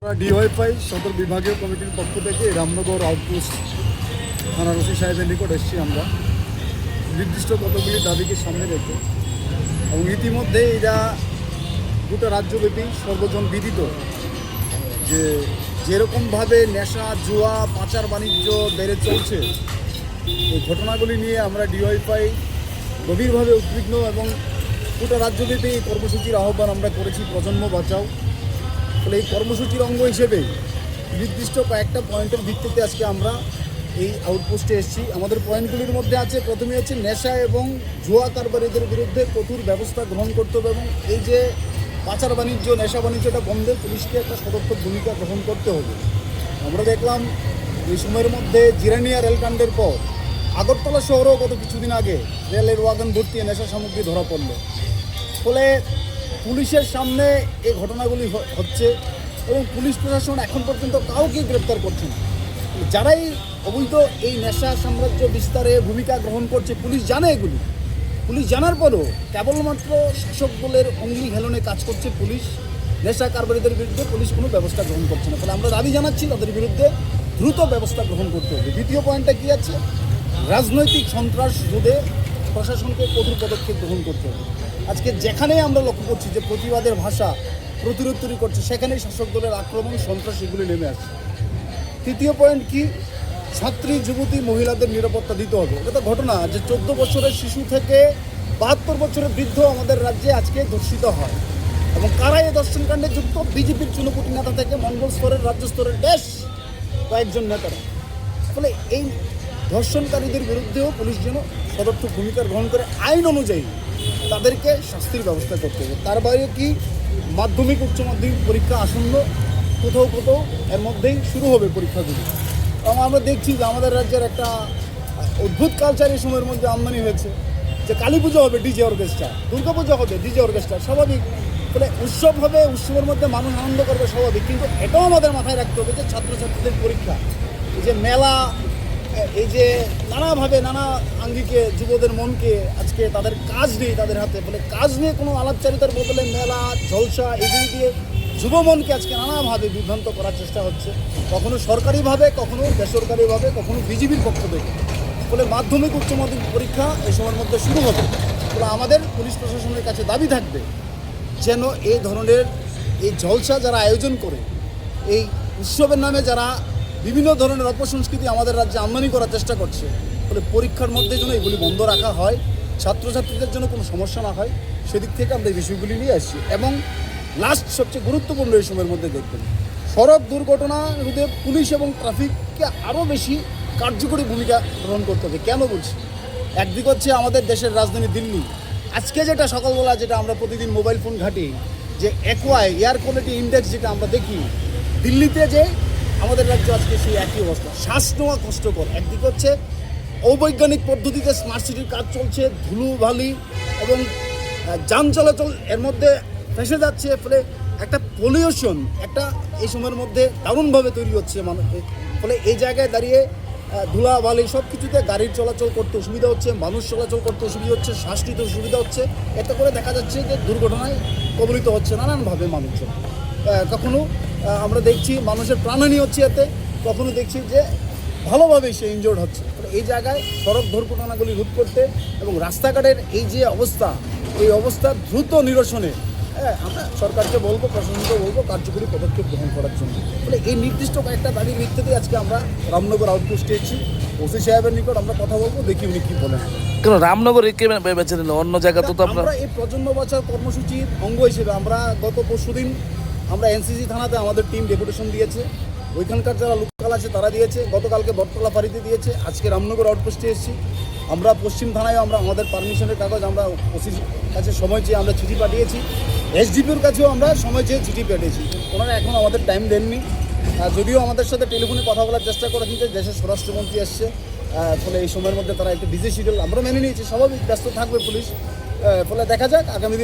আমরা ডিওয়াইফাই সদর বিভাগীয় কমিটির পক্ষ থেকে রামনগর আউটপোস্ট থানার ওসি সাহেবের নিকট এসেছি আমরা নির্দিষ্ট কতগুলি দাবিকে সামনে রেখে, এবং ইতিমধ্যে এরা গোটা রাজ্যব্যাপী সর্বজন বিদিত যে যেরকমভাবে নেশা জুয়া পাচার বাণিজ্য বেড়ে চলছে, এই ঘটনাগুলি নিয়ে আমরা ডিওয়াইফাই গভীরভাবে উদ্বিগ্ন এবং গোটা রাজ্যব্যাপী এই কর্মসূচির আহ্বান আমরা করেছি প্রজন্ম বাঁচাও। ফলে এই কর্মসূচির অঙ্গ হিসেবে নির্দিষ্ট কয়েকটা পয়েন্টের ভিত্তিতে আজকে আমরা এই আউটপোস্টে এসেছি। আমাদের পয়েন্টগুলির মধ্যে আছে, প্রথমে হচ্ছে নেশা এবং জুয়া কারবারিদের বিরুদ্ধে কঠোর ব্যবস্থা গ্রহণ করতে হবে, এবং এই যে পাচার বাণিজ্য নেশা বাণিজ্যটা বন্ধে পুলিশকে একটা সদর্থক ভূমিকা গ্রহণ করতে হবে। আমরা দেখলাম এই সময়ের মধ্যে জিরানিয়া রেলকাণ্ডের পর আগরতলা শহরেও গত কিছুদিন আগে রেলের ওয়াগন ভর্তি নেশা সামগ্রী ধরা পড়ল। ফলে পুলিশের সামনে এই ঘটনাগুলি হচ্ছে এবং পুলিশ প্রশাসন এখন পর্যন্ত কাউকে গ্রেপ্তার করছে না। যারাই অবৈধ এই নেশা সাম্রাজ্য বিস্তারে ভূমিকা গ্রহণ করছে, পুলিশ জানে এগুলি। পুলিশ জানার পরও কেবলমাত্র শাসক দলের অঙ্গি হেলনে কাজ করছে পুলিশ। নেশা কারবারিদের বিরুদ্ধে পুলিশ কোনো ব্যবস্থা গ্রহণ করছে না। ফলে আমরা দাবি জানাচ্ছি তাদের বিরুদ্ধে দ্রুত ব্যবস্থা গ্রহণ করতে হবে। দ্বিতীয় পয়েন্টটা কী আছে, রাজনৈতিক সন্ত্রাস রোধে প্রশাসনকে কঠোর পদক্ষেপ গ্রহণ করতে হবে। আজকে যেখানেই আমরা লক্ষ্য করছি যে প্রতিবাদের ভাষা প্রতিরোধ তৈরি করছে, সেখানেই শাসক দলের আক্রমণ সন্ত্রাস এগুলি নেমে আসছে। তৃতীয় পয়েন্ট কি, ছাত্রী যুবতী মহিলাদের নিরাপত্তা দিতে হবে। এটা তো ঘটনা যে 14 বছরের শিশু থেকে 72 বছরের বৃদ্ধ আমাদের রাজ্যে আজকে ধর্ষিত হয়, এবং কারা এই ধর্ষণকাণ্ডে যুক্ত, বিজেপির চুনপুটি নেতা থেকে মন্ডল স্তরের রাজ্য স্তরের বেশ কয়েকজন নেতারা। ফলে এই ধর্ষণকারীদের বিরুদ্ধেও পুলিশ যেন সদর্থক ভূমিকা গ্রহণ করে আইন অনুযায়ী তাদেরকে শাস্তির ব্যবস্থা করতে হবে। তার বাইরে কি, মাধ্যমিক উচ্চ মাধ্যমিক পরীক্ষা আসন্ন, কোথাও কোথাও এর মধ্যেই শুরু হবে পরীক্ষাগুলি। এবং আমরা দেখছি যে আমাদের রাজ্যের একটা অদ্ভুত কালচার এই সময়ের মধ্যে আমদানি হয়েছে যে কালী পুজো হবে ডিজে অর্কেস্ট্রা, দুর্গা পুজো হবে ডিজে অর্কেস্ট্রা, স্বাভাবিক। ফলে উৎসব হবে, উৎসবের মধ্যে মানুষ আনন্দ করবে, স্বাভাবিক। কিন্তু এটাও আমাদের মাথায় রাখতে হবে যে ছাত্রছাত্রীদের পরীক্ষা, এই যে মেলা, এই যে নানাভাবে নানা আঙ্গিকে যুবদের মনকে আজকে তাদের কাজ নেই তাদের হাতে। ফলে কাজ নিয়ে কোনো আলাপচারিতার বদলে মেলা জলসা এগুলি দিয়ে যুব মনকে আজকে নানাভাবে বিভ্রান্ত করার চেষ্টা হচ্ছে, কখনো সরকারিভাবে, কখনো বেসরকারিভাবে, কখনো বিজেপির পক্ষ থেকে। ফলে মাধ্যমিক উচ্চ মাধ্যমিক পরীক্ষা এই সময়ের মধ্যে শুরু হবে। ফলে আমাদের পুলিশ প্রশাসনের কাছে দাবি থাকবে যেন এই ধরনের এই জলসা যারা আয়োজন করে, এই উৎসবের নামে যারা বিভিন্ন ধরনের অপসংস্কৃতি আমাদের রাজ্যে আমদানি করার চেষ্টা করছে, ফলে পরীক্ষার মধ্যে যেন এগুলি বন্ধ রাখা হয়, ছাত্রছাত্রীদের জন্য কোনো সমস্যা না হয়, সেদিক থেকে আমরা এই বিষয়গুলি নিয়ে আসছি। এবং লাস্ট সবচেয়ে গুরুত্বপূর্ণ এই সময়ের মধ্যে দেখবেন, সড়ক দুর্ঘটনা রোধে পুলিশ এবং ট্রাফিককে আরও বেশি কার্যকরী ভূমিকা গ্রহণ করতে হবে। কেন বলছি, একদিক হচ্ছে আমাদের দেশের রাজধানী দিল্লি, আজকে যেটা সকালবেলা যেটা আমরা প্রতিদিন মোবাইল ফোন ঘাঁটি, যে একোয়াই এয়ার কোয়ালিটি ইন্ডেক্স যেটা আমরা দেখি, দিল্লিতে যে আমাদের রাজ্য আজকে সেই একই অবস্থা, শ্বাস নেওয়া কষ্টকর। একদিকে হচ্ছে অবৈজ্ঞানিক পদ্ধতিতে স্মার্ট সিটির কাজ চলছে, ধুলোবালি এবং যান চলাচল এর মধ্যে ফেসে যাচ্ছে। ফলে একটা পলিউশন একটা এই সময়ের মধ্যে দারুণভাবে তৈরি হচ্ছে মানুষের। ফলে এই জায়গায় দাঁড়িয়ে ধুলাবালি সব কিছুতে গাড়ির চলাচল করতে অসুবিধা হচ্ছে, মানুষ চলাচল করতে অসুবিধা হচ্ছে, শ্বাস নিতে অসুবিধা হচ্ছে। এতে করে দেখা যাচ্ছে যে দুর্ঘটনায় কবলিত হচ্ছে নানানভাবে মানুষজন। কখনো আমরা দেখছি মানুষের প্রাণহানি হচ্ছে এতে, কখনো দেখছি যে ভালোভাবেই সে ইনজোর্ড হচ্ছে। এই জায়গায় সড়ক দুর্ঘটনাগুলি রোধ করতে এবং রাস্তাঘাটের এই যে অবস্থা, এই অবস্থা দ্রুত নিরসনে আমরা সরকারকে বলবো, প্রশাসনকে বলবো কার্যকরী পদক্ষেপ গ্রহণ করার জন্য। ফলে এই নির্দিষ্ট কয়েকটা দাবির ভিত্তিতে আজকে আমরা রামনগর আউটপোস্টে এসেছি। ওসি সাহেবের নিকট আমরা কথা বলবো, দেখি উনি কী বলেন। কেন রামনগর বেছে নিল, অন্য জায়গা তো আমরা এই প্রজন্ম বাঁচাও কর্মসূচির অঙ্গ হিসেবে আমরা গত পরশুদিন আমরা এনসিসি থানাতে আমাদের টিম ডেপুটেশন দিয়েছে, ওইখানকার যারা লোকাল আছে তারা দিয়েছে, গতকালকে বটতলা ফাঁড়িতে দিয়েছে, আজকে রামনগর আউটপোস্টে এসেছি। আমরা পশ্চিম থানায় আমরা আমাদের পারমিশনের কাগজ আমরা ওসির কাছে সময় চেয়ে আমরা চিঠি পাঠিয়েছি, এসডিপির কাছেও আমরা সময় চেয়ে চিঠি পাঠিয়েছি। ওনারা এখন আমাদের টাইম দেননি, যদিও আমাদের সাথে টেলিফোনে কথা বলার চেষ্টা করেছেন যে দেশের স্বরাষ্ট্রমন্ত্রী আসছে, ফলে এই সময়ের মধ্যে তারা একটু বিজি শিডিউল আমরা মেনে নিয়েছি, স্বাভাবিক ব্যস্ত থাকবে পুলিশ। ফলে দেখা যাক আগামী